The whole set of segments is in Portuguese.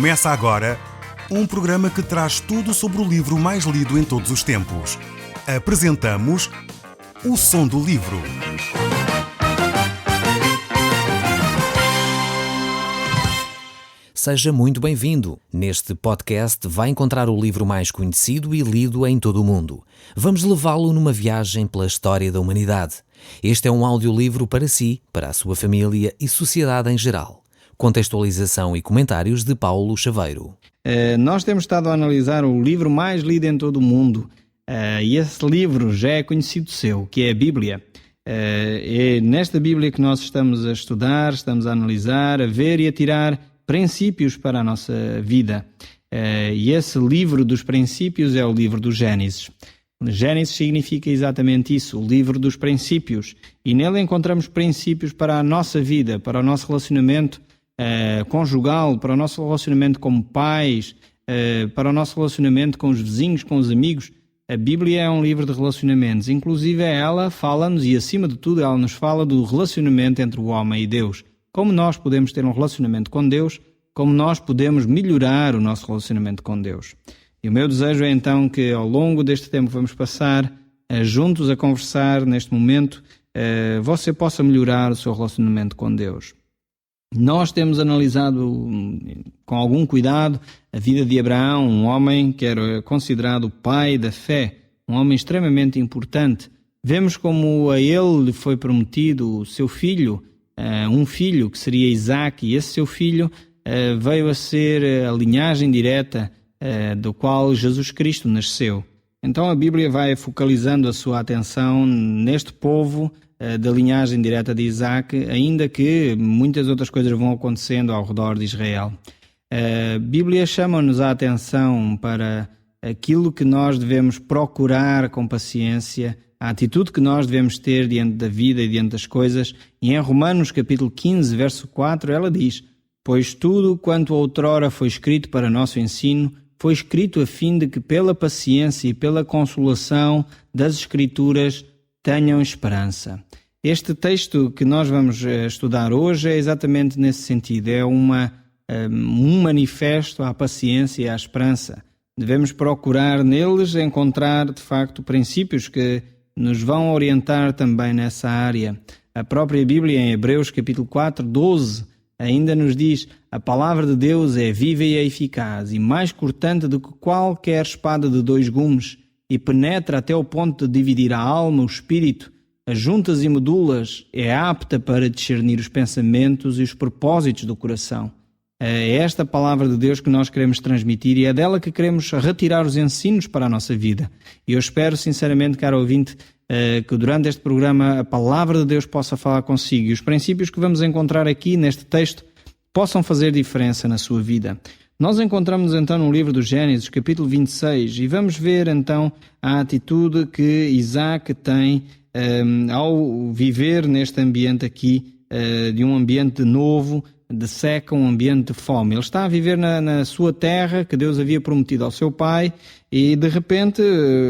Começa agora um programa que traz tudo sobre o livro mais lido em todos os tempos. Apresentamos O Som do Livro. Seja muito bem-vindo. Neste podcast vai encontrar o livro mais conhecido e lido em todo o mundo. Vamos levá-lo numa viagem pela história da humanidade. Este é um audiolivro para si, para a sua família e sociedade em geral. Contextualização e comentários de Paulo Chaveiro. Nós temos estado a analisar o livro mais lido em todo o mundo e esse livro já é conhecido seu, que é a Bíblia. É nesta Bíblia que nós estamos a estudar, estamos a analisar, a ver e a tirar princípios para a nossa vida. E esse livro dos princípios é o livro do Gênesis. Gênesis significa exatamente isso, o livro dos princípios. E nele encontramos princípios para a nossa vida, para o nosso relacionamento conjugal, para o nosso relacionamento como pais, para o nosso relacionamento com os vizinhos, com os amigos. A Bíblia é um livro de relacionamentos. Inclusive ela fala-nos, e acima de tudo ela nos fala do relacionamento entre o homem e Deus. Como nós podemos ter um relacionamento com Deus, como nós podemos melhorar o nosso relacionamento com Deus. E o meu desejo é então que ao longo deste tempo que vamos passar juntos a conversar neste momento, você possa melhorar o seu relacionamento com Deus. Nós temos analisado com algum cuidado a vida de Abraão, um homem que era considerado o pai da fé, um homem extremamente importante. Vemos como a ele lhe foi prometido o seu filho, um filho que seria Isaac, e esse seu filho veio a ser a linhagem direta do qual Jesus Cristo nasceu. Então a Bíblia vai focalizando a sua atenção neste povo da linhagem direta de Isaac, ainda que muitas outras coisas vão acontecendo ao redor de Israel. A Bíblia chama-nos a atenção para aquilo que nós devemos procurar com paciência, a atitude que nós devemos ter diante da vida e diante das coisas. E em Romanos capítulo 15, verso 4, ela diz: "Pois tudo quanto outrora foi escrito para nosso ensino, foi escrito a fim de que pela paciência e pela consolação das Escrituras tenham esperança." Este texto que nós vamos estudar hoje é exatamente nesse sentido. É um manifesto à paciência e à esperança. Devemos procurar neles encontrar, de facto, princípios que nos vão orientar também nessa área. A própria Bíblia, em Hebreus capítulo 4, 12, ainda nos diz: "A palavra de Deus é viva e é eficaz, e mais cortante do que qualquer espada de 2 gumes, e penetra até o ponto de dividir a alma, o espírito, as juntas e medulas, é apta para discernir os pensamentos e os propósitos do coração." É esta palavra de Deus que nós queremos transmitir e é dela que queremos retirar os ensinos para a nossa vida. E eu espero sinceramente, caro ouvinte, que durante este programa a palavra de Deus possa falar consigo e os princípios que vamos encontrar aqui neste texto possam fazer diferença na sua vida. Nós encontramos então no livro do Gênesis, capítulo 26, e vamos ver então a atitude que Isaac tem ao viver neste ambiente aqui, de um ambiente novo, de seca, um ambiente de fome. Ele está a viver na sua terra que Deus havia prometido ao seu pai e de repente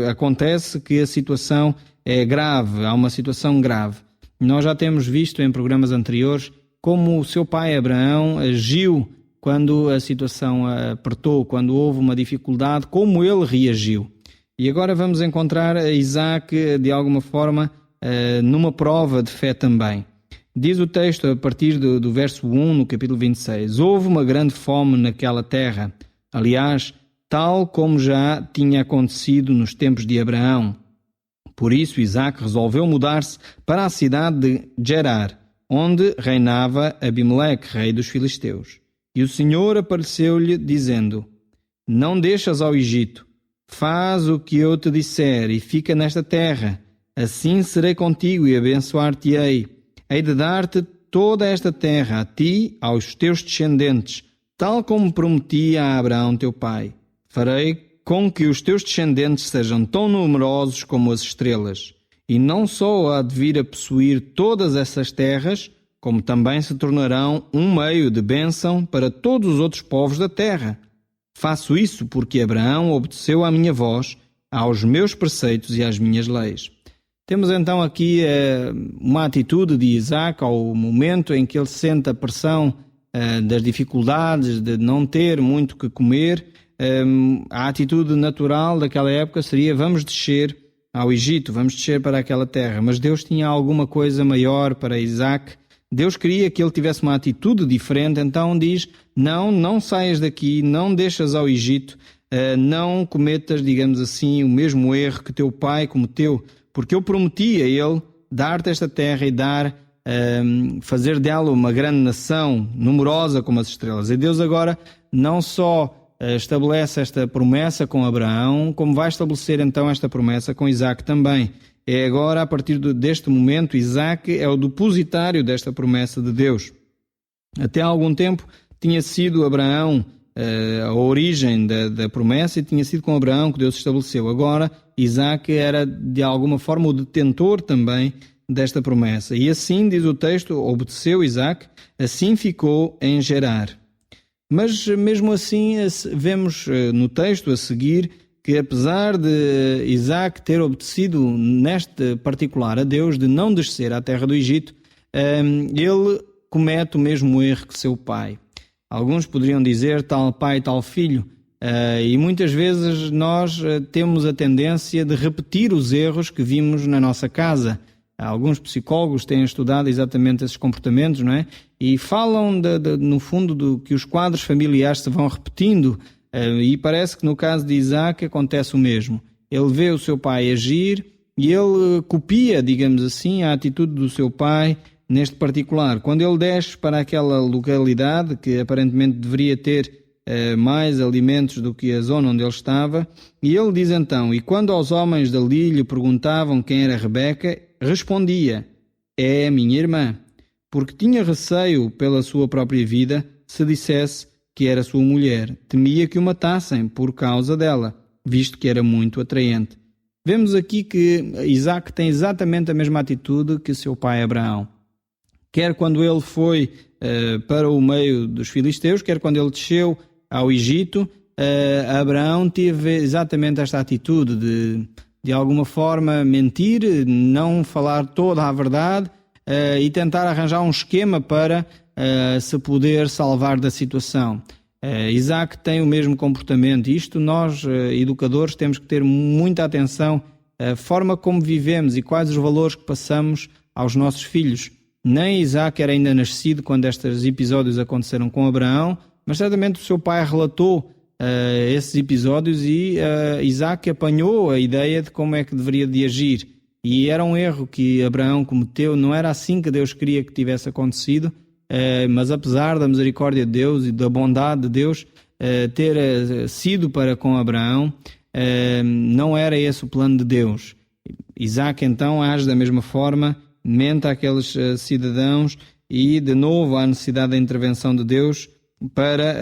acontece que a situação é grave, há uma situação grave. Nós já temos visto em programas anteriores como o seu pai Abraão agiu quando a situação apertou, quando houve uma dificuldade, como ele reagiu. E agora vamos encontrar Isaac de alguma forma numa prova de fé também. Diz o texto a partir do verso 1 no capítulo 26: "Houve uma grande fome naquela terra, aliás, tal como já tinha acontecido nos tempos de Abraão. Por isso Isaac resolveu mudar-se para a cidade de Gerar, onde reinava Abimeleque, rei dos filisteus. E o Senhor apareceu-lhe dizendo: Não deixas ao Egito, faz o que eu te disser e fica nesta terra. Assim serei contigo e abençoar-te-ei. Hei de dar-te toda esta terra, a ti, aos teus descendentes, tal como prometi a Abraão teu pai. Farei com que os teus descendentes sejam tão numerosos como as estrelas. E não só há de vir a possuir todas essas terras, como também se tornarão um meio de bênção para todos os outros povos da terra. Faço isso porque Abraão obedeceu à minha voz, aos meus preceitos e às minhas leis." Temos então aqui uma atitude de Isaac ao momento em que ele sente a pressão das dificuldades, de não ter muito que comer, a atitude natural daquela época seria: vamos descer ao Egito, vamos descer para aquela terra. Mas Deus tinha alguma coisa maior para Isaac. Deus queria que ele tivesse uma atitude diferente, então diz: não saias daqui, não deixas ao Egito, não cometas, digamos assim, o mesmo erro que teu pai cometeu, porque eu prometi a ele dar-te esta terra e fazer dela uma grande nação, numerosa como as estrelas. E Deus agora não só estabelece esta promessa com Abraão, como vai estabelecer então esta promessa com Isaac também. É agora, a partir deste momento, Isaac é o depositário desta promessa de Deus. Até há algum tempo tinha sido Abraão a origem da promessa, e tinha sido com Abraão que Deus estabeleceu. Agora, Isaac era de alguma forma o detentor também desta promessa. E assim, diz o texto, obedeceu Isaac, assim ficou em Gerar. Mas mesmo assim, vemos no texto a seguir que, apesar de Isaac ter obedecido neste particular a Deus, de não descer à terra do Egito, ele comete o mesmo erro que seu pai. Alguns poderiam dizer tal pai, tal filho, e muitas vezes nós temos a tendência de repetir os erros que vimos na nossa casa. Alguns psicólogos têm estudado exatamente esses comportamentos, não é? E falam, no fundo, que os quadros familiares se vão repetindo, e parece que no caso de Isaac acontece o mesmo. Ele vê o seu pai agir e ele copia, digamos assim, a atitude do seu pai neste particular. Quando ele desce para aquela localidade, que aparentemente deveria ter mais alimentos do que a zona onde ele estava, e ele diz então: e quando aos homens dali lhe perguntavam quem era Rebeca, respondia: é a minha irmã, porque tinha receio pela sua própria vida se dissesse que era sua mulher. Temia que o matassem por causa dela, visto que era muito atraente. Vemos aqui que Isaac tem exatamente a mesma atitude que seu pai Abraão. Quer quando ele foi para o meio dos filisteus, quer quando ele desceu ao Egito, Abraão teve exatamente esta atitude de alguma forma mentir, não falar toda a verdade e tentar arranjar um esquema para se poder salvar da situação. Isaac tem o mesmo comportamento. Isto nós, educadores, temos que ter muita atenção à forma como vivemos e quais os valores que passamos aos nossos filhos. Nem Isaac era ainda nascido quando estes episódios aconteceram com Abraão, mas certamente o seu pai relatou esses episódios e Isaac apanhou a ideia de como é que deveria de agir. E era um erro que Abraão cometeu, não era assim que Deus queria que tivesse acontecido, mas apesar da misericórdia de Deus e da bondade de Deus ter sido para com Abraão, não era esse o plano de Deus. Isaac então age da mesma forma, mente àqueles cidadãos e de novo há necessidade da intervenção de Deus para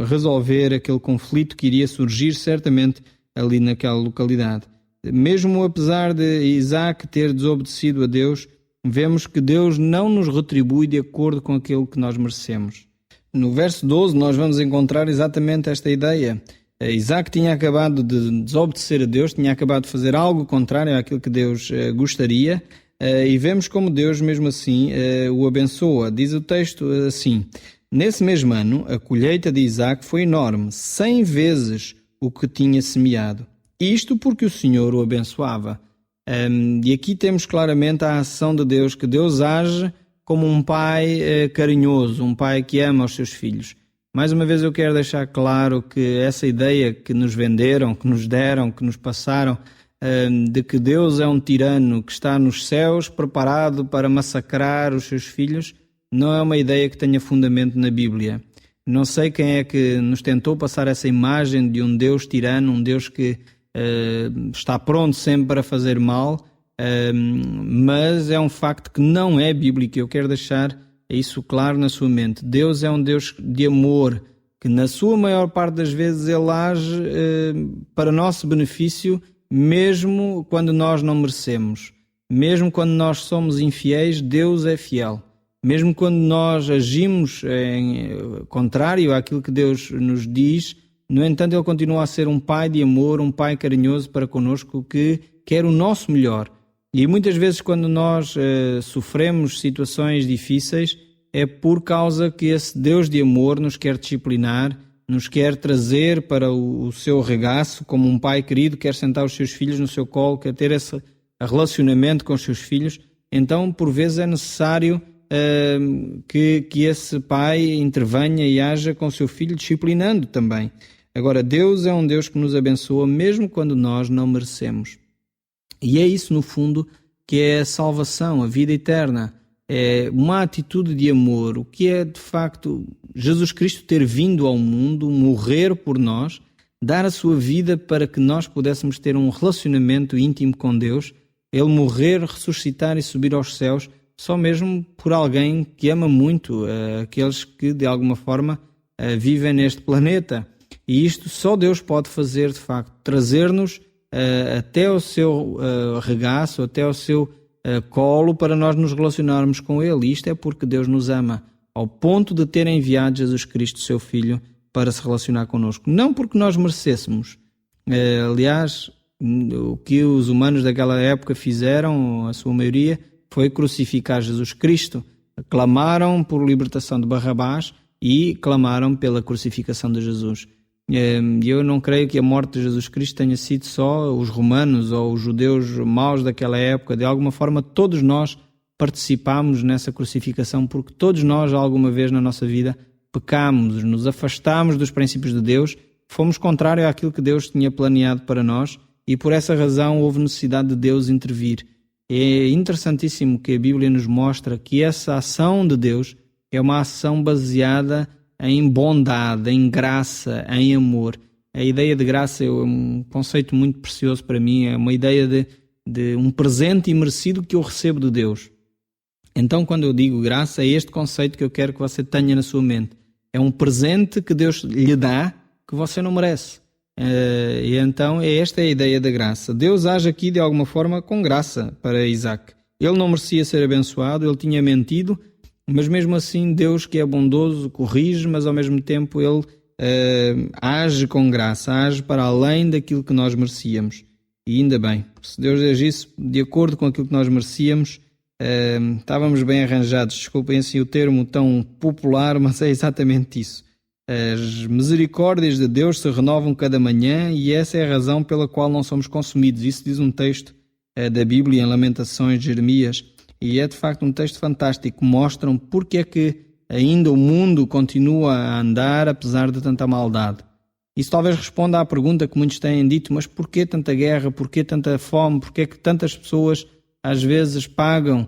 resolver aquele conflito que iria surgir certamente ali naquela localidade. Mesmo apesar de Isaac ter desobedecido a Deus, vemos que Deus não nos retribui de acordo com aquilo que nós merecemos. No verso 12 nós vamos encontrar exatamente esta ideia. Isaac tinha acabado de desobedecer a Deus, tinha acabado de fazer algo contrário àquilo que Deus gostaria, e vemos como Deus mesmo assim o abençoa. Diz o texto assim: nesse mesmo ano a colheita de Isaac foi enorme, 100 vezes o que tinha semeado. Isto porque o Senhor o abençoava. E aqui temos claramente a ação de Deus, que Deus age como um pai carinhoso, um pai que ama os seus filhos. Mais uma vez eu quero deixar claro que essa ideia que nos venderam, que nos deram, que nos passaram, de que Deus é um tirano que está nos céus preparado para massacrar os seus filhos, não é uma ideia que tenha fundamento na Bíblia. Não sei quem é que nos tentou passar essa imagem de um Deus tirano, um Deus que está pronto sempre para fazer mal, mas é um facto que não é bíblico. Eu quero deixar isso claro na sua mente. Deus é um Deus de amor, que na sua maior parte das vezes Ele age para nosso benefício, mesmo quando nós não merecemos. Mesmo quando nós somos infiéis, Deus é fiel. Mesmo quando nós agimos em contrário àquilo que Deus nos diz, no entanto, Ele continua a ser um pai de amor, um pai carinhoso para connosco, que quer o nosso melhor. E muitas vezes quando nós sofremos situações difíceis, é por causa que esse Deus de amor nos quer disciplinar, nos quer trazer para o seu regaço, como um pai querido quer sentar os seus filhos no seu colo, quer ter esse relacionamento com os seus filhos. Então, por vezes, é necessário que esse pai intervenha e haja com o seu filho, disciplinando também. Agora, Deus é um Deus que nos abençoa mesmo quando nós não merecemos. E é isso, no fundo, que é a salvação, a vida eterna. É uma atitude de amor, o que é, de facto, Jesus Cristo ter vindo ao mundo, morrer por nós, dar a sua vida para que nós pudéssemos ter um relacionamento íntimo com Deus, Ele morrer, ressuscitar e subir aos céus, só mesmo por alguém que ama muito aqueles que, de alguma forma, vivem neste planeta. E isto só Deus pode fazer, de facto, trazer-nos até o seu regaço, até o seu colo, para nós nos relacionarmos com Ele. E isto é porque Deus nos ama, ao ponto de ter enviado Jesus Cristo, seu Filho, para se relacionar connosco. Não porque nós merecêssemos. Aliás, o que os humanos daquela época fizeram, a sua maioria, foi crucificar Jesus Cristo. Clamaram por libertação de Barrabás e clamaram pela crucificação de Jesus. Eu não creio que a morte de Jesus Cristo tenha sido só os romanos ou os judeus maus daquela época. De alguma forma, todos nós participámos nessa crucificação, porque todos nós, alguma vez na nossa vida, pecámos, nos afastámos dos princípios de Deus, fomos contrários àquilo que Deus tinha planeado para nós, e por essa razão houve necessidade de Deus intervir. É interessantíssimo que a Bíblia nos mostra que essa ação de Deus é uma ação baseada em bondade, em graça, em amor. A ideia de graça é um conceito muito precioso para mim, é uma ideia de um presente imerecido que eu recebo de Deus. Então, quando eu digo graça, é este conceito que eu quero que você tenha na sua mente. É um presente que Deus lhe dá que você não merece. E então, esta é a ideia da graça. Deus age aqui de alguma forma com graça para Isaac. Ele não merecia ser abençoado, ele tinha mentido, mas mesmo assim Deus, que é bondoso, corrige, mas ao mesmo tempo Ele age com graça, age para além daquilo que nós merecíamos. E ainda bem, se Deus agisse de acordo com aquilo que nós merecíamos, estávamos bem arranjados. Desculpem assim o termo tão popular, mas é exatamente isso. As misericórdias de Deus se renovam cada manhã e essa é a razão pela qual não somos consumidos. Isso diz um texto da Bíblia em Lamentações de Jeremias. E é de facto um texto fantástico, mostram porque é que ainda o mundo continua a andar apesar de tanta maldade. Isso talvez responda à pergunta que muitos têm dito, mas porquê tanta guerra, porquê tanta fome, porquê que tantas pessoas às vezes pagam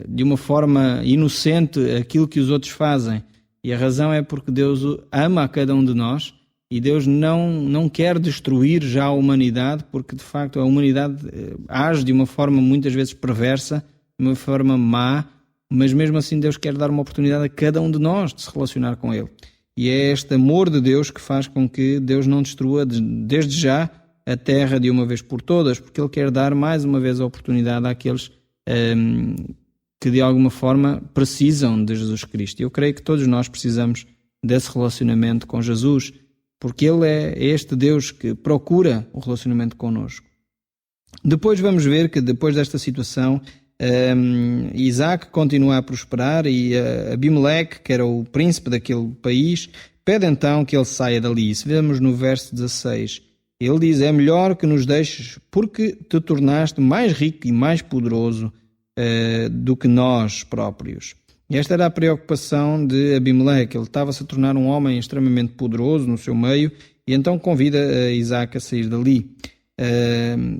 de uma forma inocente aquilo que os outros fazem? E a razão é porque Deus ama a cada um de nós e Deus não quer destruir já a humanidade, porque de facto a humanidade age de uma forma muitas vezes perversa, de uma forma má, mas mesmo assim Deus quer dar uma oportunidade a cada um de nós de se relacionar com Ele. E é este amor de Deus que faz com que Deus não destrua desde já a terra de uma vez por todas, porque Ele quer dar mais uma vez a oportunidade àqueles que de alguma forma precisam de Jesus Cristo. Eu creio que todos nós precisamos desse relacionamento com Jesus, porque Ele é este Deus que procura o relacionamento connosco. Depois vamos ver que depois desta situação, Isaac continua a prosperar e Abimeleque, que era o príncipe daquele país, pede então que ele saia dali. Isso vemos no verso 16. Ele diz: é melhor que nos deixes, porque te tornaste mais rico e mais poderoso do que nós próprios. E esta era a preocupação de Abimeleque. Ele estava-se a tornar um homem extremamente poderoso no seu meio e então convida Isaac a sair dali.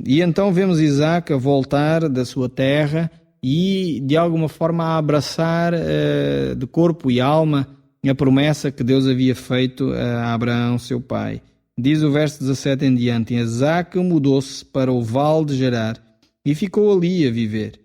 E então vemos Isaac a voltar da sua terra e de alguma forma a abraçar de corpo e alma a promessa que Deus havia feito a Abraão, seu pai. Diz o verso 17 em diante: Isaac mudou-se para o vale de Gerar e ficou ali a viver.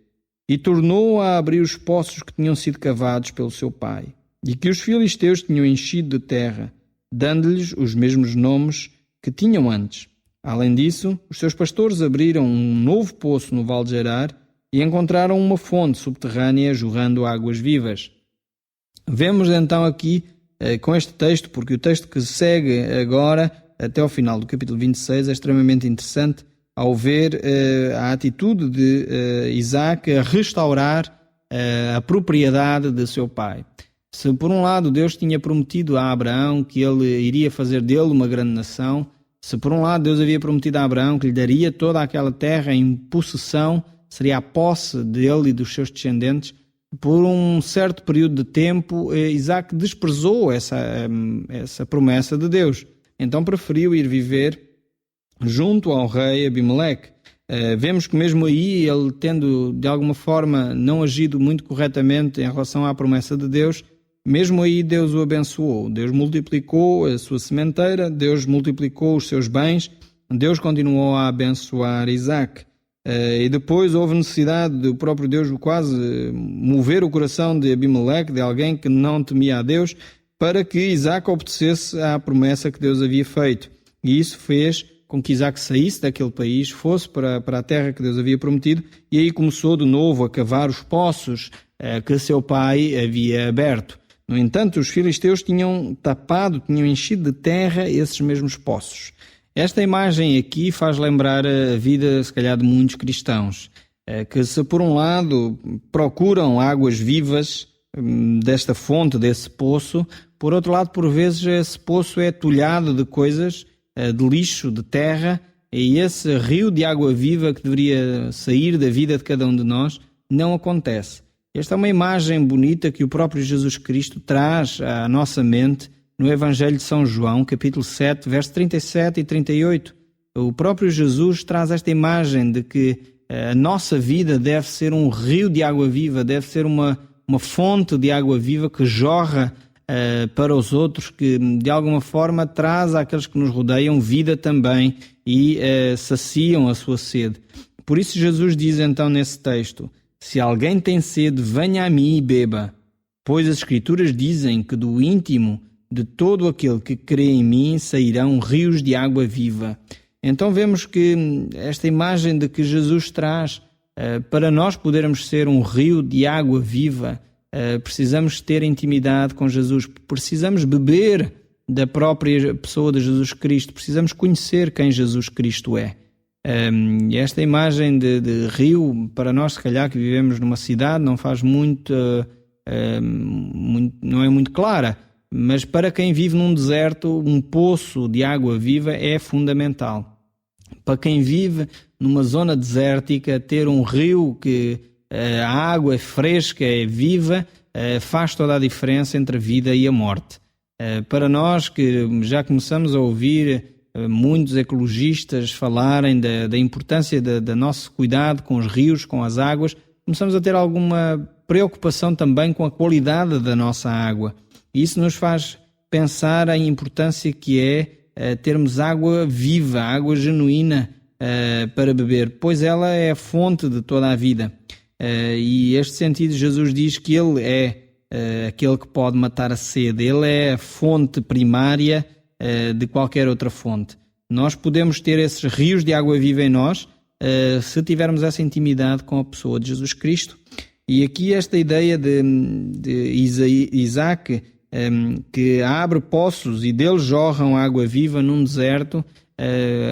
E tornou a abrir os poços que tinham sido cavados pelo seu pai, e que os filisteus tinham enchido de terra, dando-lhes os mesmos nomes que tinham antes. Além disso, os seus pastores abriram um novo poço no Vale de Gerar e encontraram uma fonte subterrânea jorrando águas vivas. Vemos então aqui, com este texto, porque o texto que segue agora, até ao final do capítulo 26, é extremamente interessante, ao ver a atitude de Isaac a restaurar a propriedade de seu pai. Se por um lado Deus tinha prometido a Abraão que ele iria fazer dele uma grande nação, se por um lado Deus havia prometido a Abraão que lhe daria toda aquela terra em possessão, seria a posse dele e dos seus descendentes, por um certo período de tempo Isaac desprezou essa promessa de Deus. Então preferiu ir viver junto ao rei Abimeleque. Vemos que mesmo aí ele, tendo de alguma forma não agido muito corretamente em relação à promessa de Deus, mesmo aí Deus o abençoou. Deus multiplicou a sua sementeira, Deus multiplicou os seus bens, Deus continuou a abençoar Isaac. E depois houve necessidade do próprio Deus quase mover o coração de Abimeleque, de alguém que não temia a Deus, para que Isaac obedecesse à promessa que Deus havia feito. E isso fez com que Isaac saísse daquele país, fosse para a terra que Deus havia prometido, e aí começou de novo a cavar os poços que seu pai havia aberto. No entanto, os filisteus tinham tapado, tinham enchido de terra esses mesmos poços. Esta imagem aqui faz lembrar a vida, se calhar, de muitos cristãos, que se por um lado procuram águas vivas desta fonte, desse poço, por outro lado, por vezes, esse poço é tulhado de coisas, de lixo, de terra, e esse rio de água viva que deveria sair da vida de cada um de nós não acontece. Esta é uma imagem bonita que o próprio Jesus Cristo traz à nossa mente no Evangelho de São João, capítulo 7, versos 37 e 38. O próprio Jesus traz esta imagem de que a nossa vida deve ser um rio de água viva, deve ser uma fonte de água viva que jorra para os outros, que de alguma forma traz àqueles que nos rodeiam vida também e saciam a sua sede. Por isso Jesus diz então nesse texto: se alguém tem sede, venha a mim e beba, pois as Escrituras dizem que do íntimo de todo aquele que crê em mim sairão rios de água viva. Então vemos que esta imagem de que Jesus traz para nós podermos ser um rio de água viva, precisamos ter intimidade com Jesus, precisamos beber da própria pessoa de Jesus Cristo, precisamos conhecer quem Jesus Cristo é. Esta imagem de rio, para nós, se calhar, que vivemos numa cidade, não faz não é muito clara, mas para quem vive num deserto, um poço de água viva é fundamental. Para quem vive numa zona desértica, ter um rio que a água é fresca, é viva, faz toda a diferença entre a vida e a morte. Para nós que já começamos a ouvir muitos ecologistas falarem da importância do nosso cuidado com os rios, com as águas, começamos a ter alguma preocupação também com a qualidade da nossa água. E isso nos faz pensar a importância que é termos água viva, água genuína para beber, pois ela é a fonte de toda a vida. E neste sentido Jesus diz que Ele é aquele que pode matar a sede, Ele é a fonte primária de qualquer outra fonte. Nós podemos ter esses rios de água viva em nós se tivermos essa intimidade com a pessoa de Jesus Cristo. E aqui esta ideia de Isaac, que abre poços e deles jorram água viva num deserto,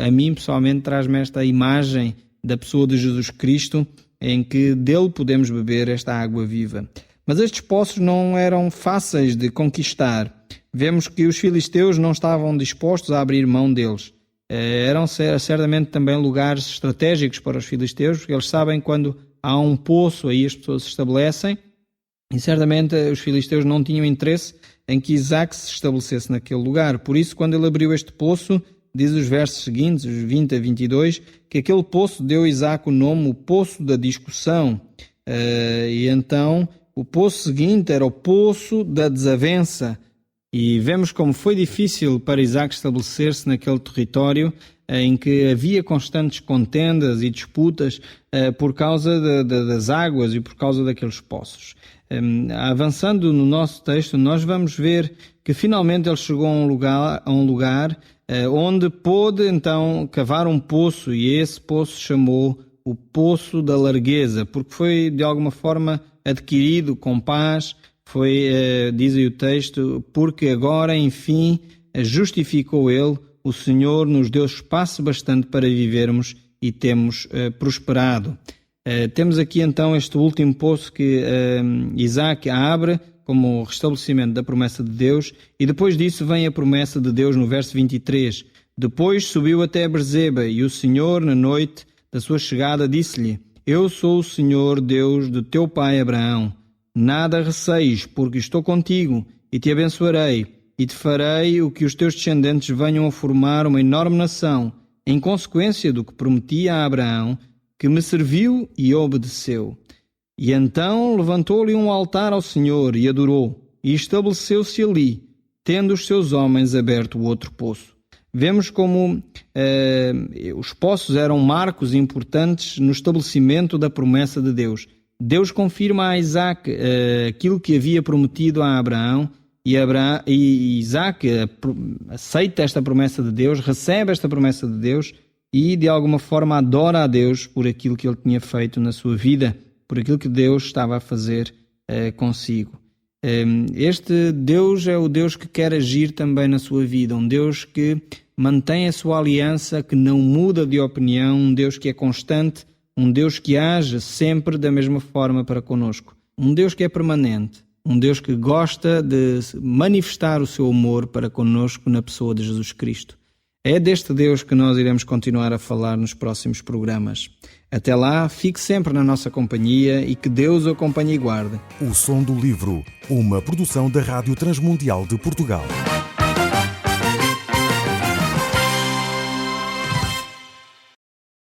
a mim pessoalmente traz-me esta imagem da pessoa de Jesus Cristo, em que dele podemos beber esta água viva. Mas estes poços não eram fáceis de conquistar. Vemos que os filisteus não estavam dispostos a abrir mão deles. Eram certamente também lugares estratégicos para os filisteus, porque eles sabem quando há um poço, aí as pessoas se estabelecem, e certamente os filisteus não tinham interesse em que Isaac se estabelecesse naquele lugar. Por isso, quando ele abriu este poço, diz os versos seguintes, os 20 a 22, que aquele poço deu a Isaac o nome, o Poço da Discussão. E então, o poço seguinte era o Poço da Desavença. E vemos como foi difícil para Isaac estabelecer-se naquele território em que havia constantes contendas e disputas por causa das águas e por causa daqueles poços. Avançando no nosso texto, nós vamos ver que finalmente ele chegou a um lugar onde pôde então cavar um poço, e esse poço chamou o Poço da Largueza, porque foi de alguma forma adquirido com paz. Foi, diz aí o texto, porque agora, enfim, justificou ele, o Senhor nos deu espaço bastante para vivermos e temos prosperado. Temos aqui então este último poço que Isaac abre como restabelecimento da promessa de Deus, e depois disso vem a promessa de Deus no verso 23. Depois subiu até Berzeba, e o Senhor, na noite da sua chegada, disse-lhe: Eu sou o Senhor Deus de teu pai Abraão. Nada receis, porque estou contigo, e te abençoarei, e te farei o que os teus descendentes venham a formar uma enorme nação, em consequência do que prometi a Abraão, que me serviu e obedeceu. E então levantou-lhe um altar ao Senhor e adorou, e estabeleceu-se ali, tendo os seus homens aberto o outro poço. Vemos como os poços eram marcos importantes no estabelecimento da promessa de Deus. Deus confirma a Isaac aquilo que havia prometido a Abraão, e Isaac aceita esta promessa de Deus, recebe esta promessa de Deus e de alguma forma adora a Deus por aquilo que ele tinha feito na sua vida, por aquilo que Deus estava a fazer consigo. Este Deus é o Deus que quer agir também na sua vida, um Deus que mantém a sua aliança, que não muda de opinião, um Deus que é constante, um Deus que age sempre da mesma forma para conosco, um Deus que é permanente, um Deus que gosta de manifestar o seu amor para conosco na pessoa de Jesus Cristo. É deste Deus que nós iremos continuar a falar nos próximos programas. Até lá, fique sempre na nossa companhia e que Deus o acompanhe e guarde. O Som do Livro, uma produção da Rádio Transmundial de Portugal.